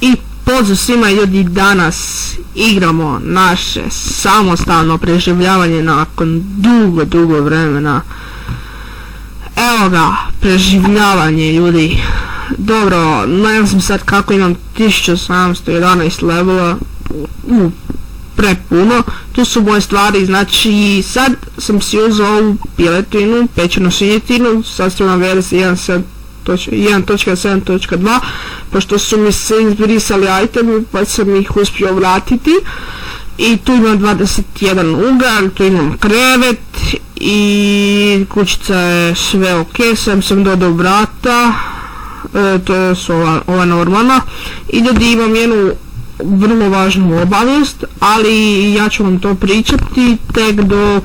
I pozdrav svima ljudi, danas igramo naše samostalno preživljavanje nakon dugo vremena. Evo ga, preživljavanje ljudi. Dobro, ne znam sad kako imam 1711 levela, prepuno. Tu su moje stvari, znači sad sam si uzeo ovu piletinu, pečenu svinjetinu, sastavljena verzija 1.7.2, pošto su mi se izbrisali itemi pa sam ih uspio vratiti. I tu imam 21 ugalj, tu imam krevet i kućica je sve ok, sam dodao vrata, to su ova normalna. I ljudi, imam jednu vrlo važnu obavijest, ali ja ću vam to pričati tek dok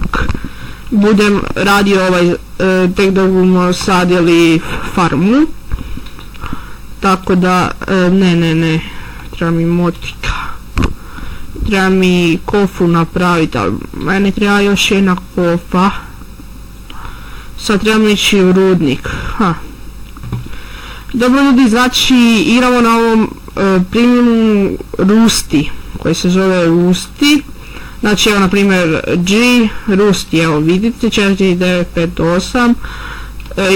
budem radio tek dok budemo sadili farmu. Tako da, ne, treba mi motika, treba mi kofu napraviti, ali meni treba još jedna kofa. Sad trebam ići u rudnik. Dobro ljudi, znači igramo na ovom premium Rusti, koji se zove Rusti. Znači evo na primjer G, Rusti, evo vidite, 4958.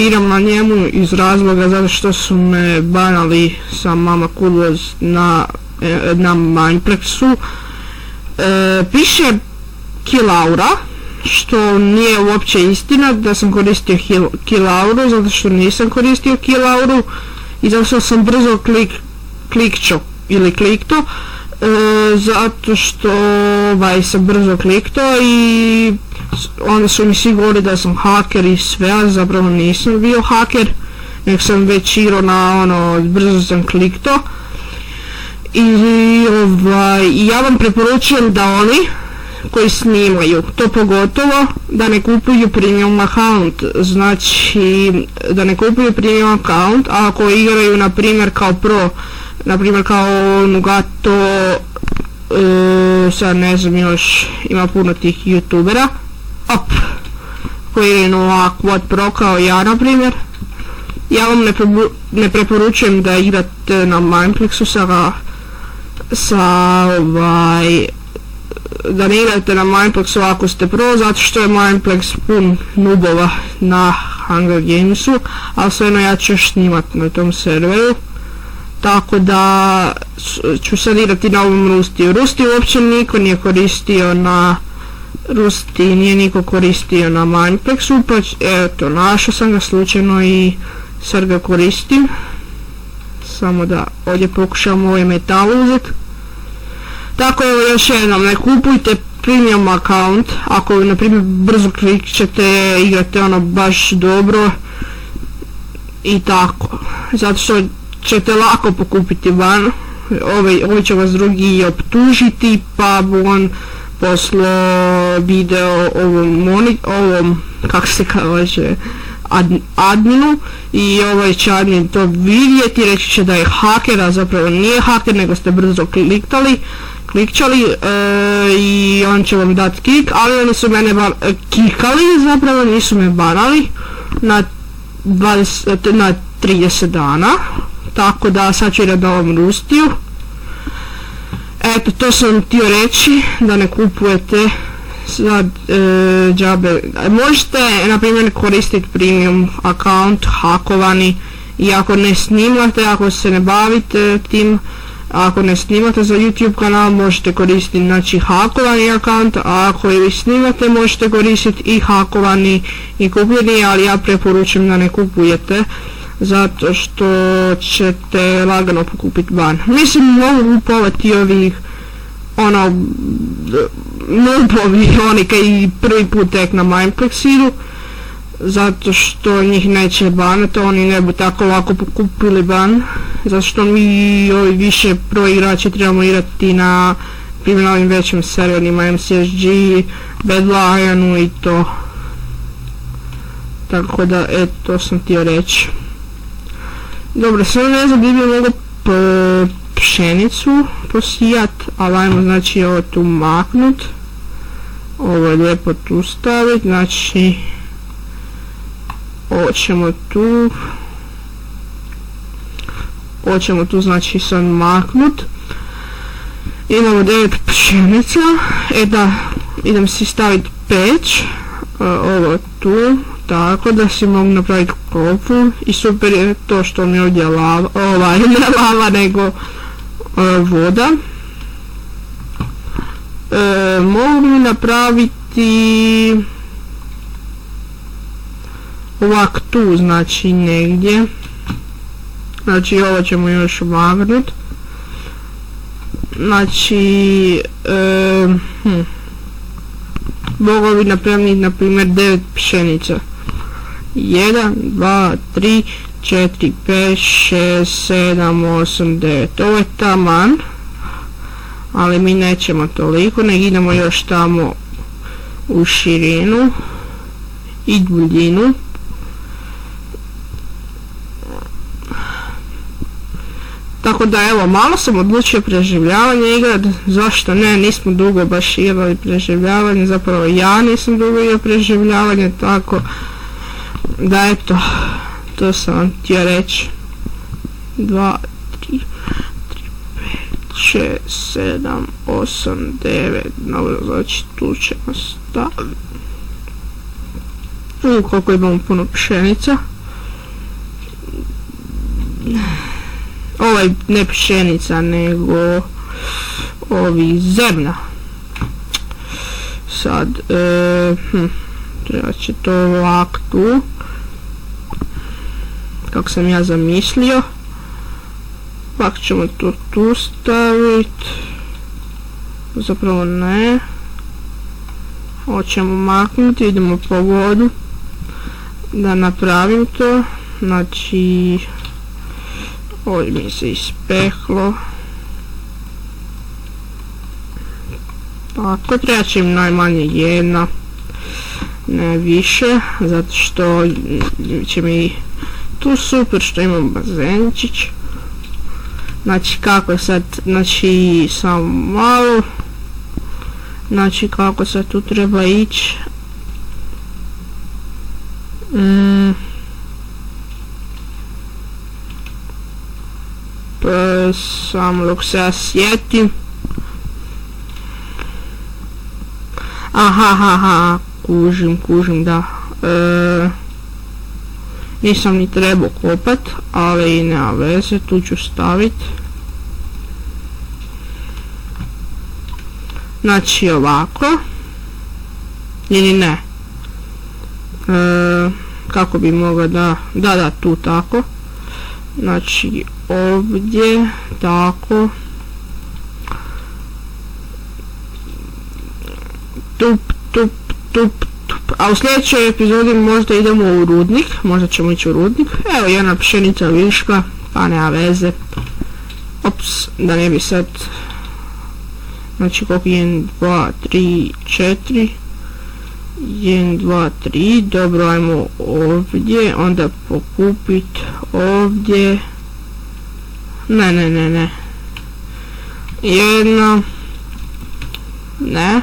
Igram na njemu iz razloga zato što su me banali sa Mama Kuloz na Mineplexu. Piše Kilaura, što nije uopće istina da sam koristio Kilauru, zato što nisam koristio Kilauru i zato što sam brzo klikto, zato što sam brzo klikto i onda su mi svi govorili da sam haker i sve, a zapravo nisam bio haker, nek sam već igrao na brzo sam klikto. I ja vam preporučujem da oni koji snimaju, to pogotovo, da ne kupuju premium account, znači da ne kupuju premium account, a ako igraju na primjer kao pro, na primjer kao Nugato, sad ne znam, još ima puno tih youtubera koji igraju na Quad Pro kao ja na primjer. Ja vam ne preporučujem da igrate na Mineplexu da ne igrate na Mineplexu ako ste pro, zato što je Mineplex pun nubova na Hunger Gamesu, ali svejedno ja ću još snimat na tom serveru. Tako da ću sad igrati na ovom Rustiju. Rusti uopće niko nije koristio na Mineplexu, pa eto, našao sam ga slučajno i sad ga koristim. Samo da ovdje pokušam ovaj metal uzeti. Tako evo, još jednom, ne kupujte premium account, ako na primjer brzo klikćete, igrate baš dobro i tako, zato što ćete lako pokupiti ban, ovi će vas drugi optužiti, pa bu on poslao video ovom kako se kaže, adminu, i ovaj će admin to vidjeti, reći će da je haker, a zapravo nije haker, nego ste brzo klikčali i on će vam dati kik, ali oni su mene kikali, zapravo nisu me banali na 30 dana, tako da sad ću igrati na ovom Rustiju. Eto, to sam htio reći, da ne kupujete sad džabe. Možete na primjer koristiti premium account hakovani, i ako ne snimate, ako se ne bavite tim, ako ne snimate za YouTube kanal, možete koristiti znači hakovani account, a ako i snimate možete koristiti i hakovani i kupljeni, ali ja preporučujem da ne kupujete, zato što ćete lagano pokupiti ban. Mislim, mogu kupovati ovih nubovi, oni koji prvi put tek na Mineplex idu, zato što njih neće banati, oni ne bi tako lako pokupili ban, zato što mi ovi više pro igrači trebamo igrati na primjer ovim većim serverima, MCSG, Bad Lionu i to. Tako da, eto, to sam htio reći. Dobro, sve ne znam gdje bi mogo pšenicu posijat, ali ajmo znači ovo tu maknut, ovo je lijepo tu staviti, znači ovo ćemo tu, hoćemo tu znači sad maknut. Imamo 9 pšenica, da idem si staviti peć, ovo tu, tako da si mogu napraviti kofu i super je to što mi ovdje lava, ne lava nego voda. Mogu mi napraviti ovak tu, znači negdje, znači ovo ćemo još magnut, znači mogu bi napraviti na primjer 9 pšenica, 1, 2, 3, 4, 5, 6, 7, 8, 9, ovo je taman, ali mi nećemo toliko, nego idemo još tamo u širinu i duljinu. Tako da evo, malo sam odlučio preživljavanje igrat, zašto ne, nismo dugo baš igrali preživljavanje, zapravo ja nisam dugo igrao preživljavanje, tako da eto, to sam vam htio reći. 2, 3, 5, 6, 7, 8, 9, dobro, znači tu ćemo staviti. Koliko imamo puno pšenica. Ovaj ne pšenica, nego ovi zrna. Sad, treba će to ovak tu, kako sam ja zamislio. Ovak ćemo to tu staviti, zapravo ne, hoćemo maknuti, idemo po vodu da napravim to, znači ovdje mi se ispeklo, tako treba će im najmanje jedna, ne više, zato što će mi tu super što imam bazenčić. Znači kako sad, znači samo malo, znači kako sad tu treba ići. Samo dok se ja sjetim. Aha, kužim, da. Nisam ni trebao kopat, ali nema veze, tu ću staviti. Znači ovako. Ili ne. Kako bi mogao da, tu tako. Znači ovdje, tako. Tup. A u sljedećoj epizodi možda idemo u rudnik, možda ćemo ići u rudnik. Evo jedna pšenica viška, pa nema veze. Ops, da ne bi sad, znači koliko 1, 2, 3, 4, 1, 2, 3, dobro, ajmo ovdje, onda pokupit ovdje, ne, jedna, ne,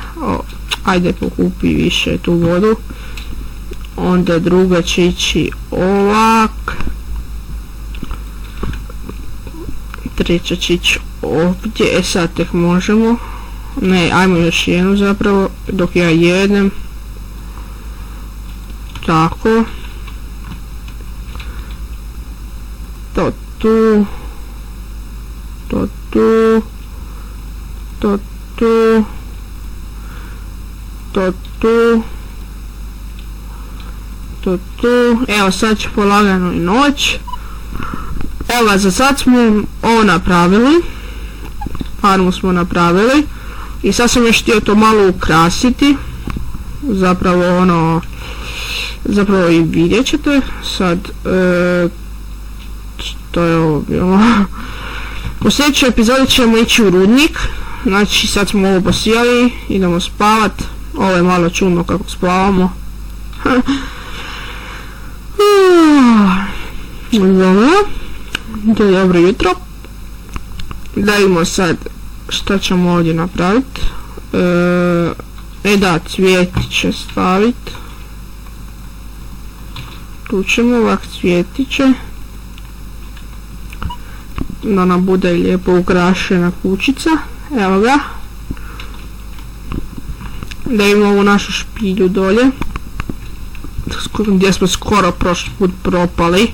ajde pokupi više tu vodu, onda druga će ići ovak, treća će ići ovdje, sad tek možemo, ne, ajmo još jednu zapravo, dok ja jedem, tako, to tu, evo sad će polagano i noć. Evo, za sad smo ovo napravili, farmu smo napravili i sad sam još htio to malo ukrasiti, zapravo i vidjet ćete sad, što je ovo bilo. U sljedećoj epizodi ćemo ići u rudnik, znači sad smo ovo posijali, idemo spavat, ovo je malo čudno kako spavamo. Dobro jutro. Da vidimo sad šta ćemo ovdje napraviti. Da, cvjetiće staviti. Tu ćemo ovak cvjetiće. da nam bude lijepo ukrašena kućica. Evo ga. Da imamo ovu našu špilju dolje, gdje smo skoro prošli put propali.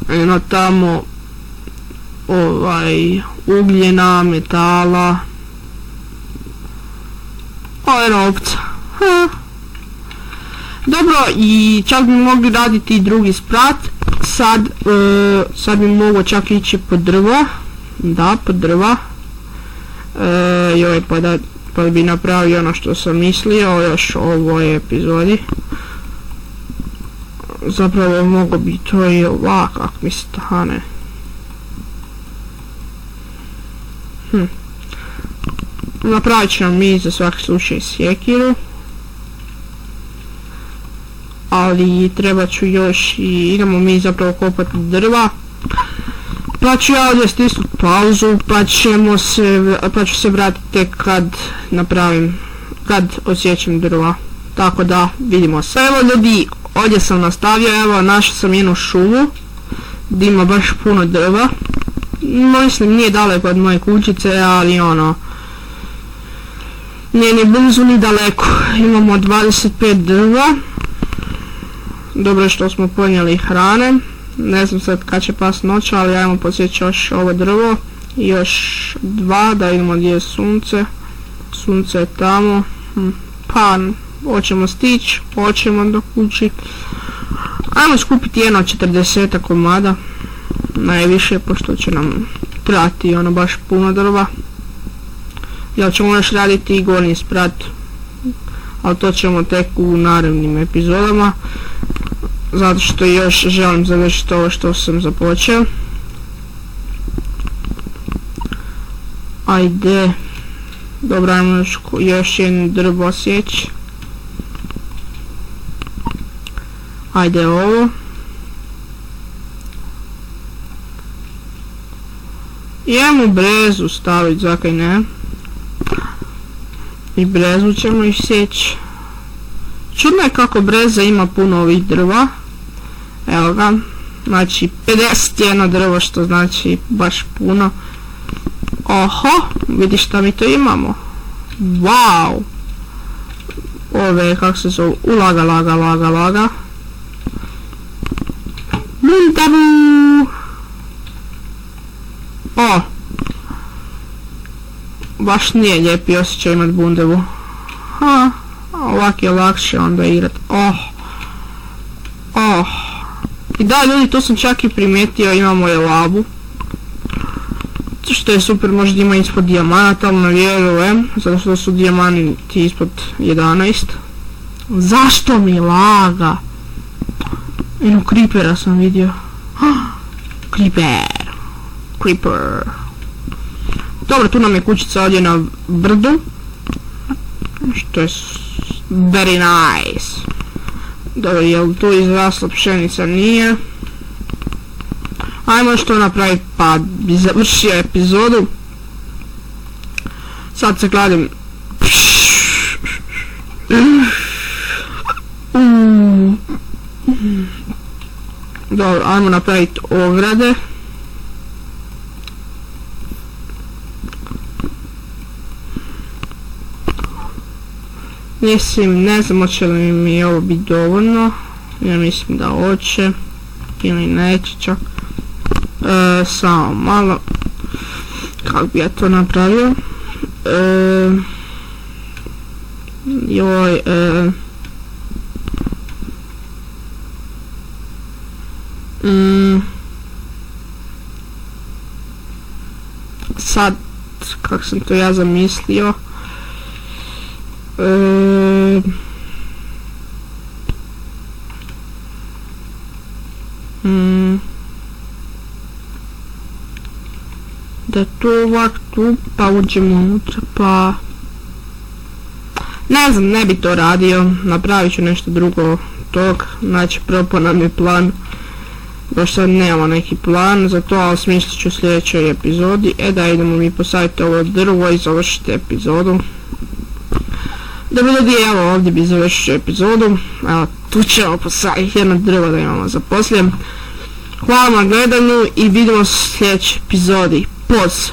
Eno tamo ugljena, metala, ovca. Dobro, i čak bi mogli raditi i drugi sprat. Sad bi mogao čak ići po drva. Da, po drva. Joj, pa bi napravio ono što sam mislio još u ovoj epizodi. Zapravo mogo bi to i ovako, ako mi stane. Napravit ćemo mi za svaki slučaj sjekiru. Ali treba ću još i idemo mi zapravo kopati drva. Pa ću ja ovdje stisnuti pauzu, pa ću se vratiti tek kad osjećam drva. Tako da, vidimo se. Evo ljudi, ovdje sam nastavio, evo našao sam jednu šumu gdje ima baš puno drva. Mislim, nije daleko od moje kućice, ali ono, nije ni blizu ni daleko. Imamo 25 drva. Dobro je što smo ponijeli hrane. Ne znam sad kad će pas noć, ali ajmo posjeći još ovo drvo. I još 2, da vidimo gdje je sunce. Sunce je tamo. Pa, hoćemo stići, hoćemo do kući. Ajmo skupiti jedno 40 komada. Najviše, pošto će nam trebati ono baš puno drva. Jel ćemo još raditi i gornji sprat. Ali to ćemo tek u narednim epizodama. Zato što još želim završiti ovo što sam započeo. Ajde. Dobro, ajmo još jedno drvo sjeći. Ajde ovo. I ajmo brezu staviti, zakaj ne. I brezu ćemo isjeći. Čudno je kako breza ima puno ovih drva. Evo ga. Znači 51 drvo, što znači baš puno. Oho, vidiš šta mi to imamo. Wow. Ove, kako se zove, laga. Buntavu. O. Baš nije lijepi osjećaj imat bundevu. Ovak je lakše onda igrat. I da ljudi, to sam čak i primijetio, imamo je lavu. Što je super, možda ima ispod dijamanata, ali ne vjerujem, zato što su dijamanti ispod 11. Zašto mi laga? Jednu creepera sam vidio. Creeper. Dobro, tu nam je kućica ovdje na brdu. Što je very nice. Dobro, jel tu izrasla pšenica? Nije. Ajmo što napraviti, pa bi završio epizodu. Sad se kladim. Dobro, ajmo napraviti ograde. Mislim, ne znam hoće li mi ovo biti dovoljno. Ja mislim da hoće. Ili neće čak. Samo malo. Kako bi ja to napravio? Joj. Sad, kako sam to ja zamislio. Da to ovak tu, pa uđemo unutra, pa... Ne znam, ne bi to radio, napravit ću nešto drugo tog, znači propao nam je plan. Baš sad nemamo neki plan za to, ali smislit ću u sljedećoj epizodi. Da, idemo mi posaditi ovo drvo i završiti epizodu. Dobro ljudi, evo ovdje bi završio epizodu. Evo, tu ćemo posaditi jedno drvo da imamo za poslije. Hvala na gledanju i vidimo se u sljedećoj epizodi. Poz!